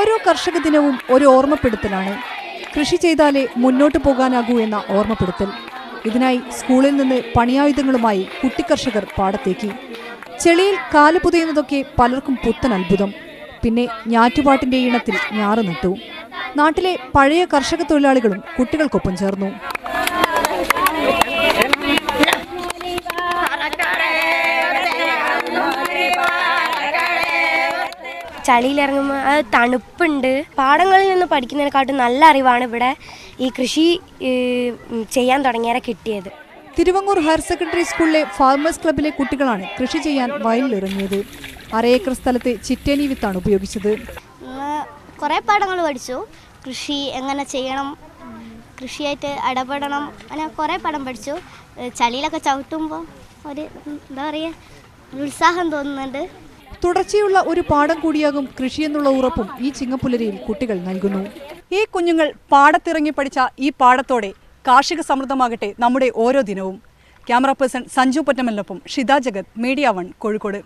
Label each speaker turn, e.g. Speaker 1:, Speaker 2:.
Speaker 1: ഓരോ കർഷക ദിനവും ഒരു ഓർമ്മപ്പെടുത്തലാണ്. കൃഷി ചെയ്താലേ മുന്നോട്ട് പോകാനാകൂ എന്ന ഓർമ്മപ്പെടുത്തൽ. ഇതിനായി സ്കൂളിൽ നിന്ന് പണിയായുധങ്ങളുമായി കുട്ടിക്കർഷകർ പാടത്തേക്ക്. ചെളിയിൽ കാല് പുതയുന്നതൊക്കെ പലർക്കും പുത്തൻ അത്ഭുതം. പിന്നെ ഞാറ്റുപാട്ടിന്റെ ഈണത്തിൽ ഞാറ് നട്ടു. നാട്ടിലെ പഴയ കർഷക തൊഴിലാളികളും കുട്ടികൾക്കൊപ്പം ചേർന്നു.
Speaker 2: ചളിയിലിറങ്ങുമ്പോൾ അത് തണുപ്പുണ്ട്. പാടങ്ങളിൽ നിന്ന് പഠിക്കുന്നതിനെക്കാട്ടും നല്ല അറിവാണ് ഇവിടെ ഈ കൃഷി ചെയ്യാൻ തുടങ്ങിയാൽ കിട്ടിയത്.
Speaker 1: തിരുവങ്ങൂർ ഹയർ സെക്കൻഡറി സ്കൂളിലെ ഫാർമേഴ്സ് ക്ലബിലെ കുട്ടികളാണ് കൃഷി ചെയ്യാൻ വയലിലിറങ്ങിയത്. 1/2 ഏക്കർ സ്ഥലത്ത് ചിറ്റേനി വിത്താണ് ഉപയോഗിച്ചത്.
Speaker 3: കുറേ പാഠങ്ങൾ പഠിച്ചു. കൃഷി എങ്ങനെ ചെയ്യണം, കൃഷിയായിട്ട് ഇടപെടണം, അങ്ങനെ കുറേ പാഠം പഠിച്ചു. ചളിയിലൊക്കെ ചവിട്ടുമ്പോൾ ഒരു എന്താ പറയുക, ഉത്സാഹം തോന്നുന്നുണ്ട്.
Speaker 1: തുടർച്ചയുള്ള ഒരു പാഠം കൂടിയാകും കൃഷിയെന്നുള്ള ഉറപ്പും ഈ ചിങ്ങപ്പുലരിയിൽ കുട്ടികൾ നൽകുന്നു. ഈ കുഞ്ഞുങ്ങൾ പാടത്തിറങ്ങി പഠിച്ച ഈ പാടത്തോടെ കാർഷിക സമൃദ്ധമാകട്ടെ നമ്മുടെ ഓരോ ദിനവും. ക്യാമറ പേഴ്സൺ സഞ്ജു പൊറ്റമലിനൊപ്പം ഷിത ജഗത്, മീഡിയ 1, കോഴിക്കോട്.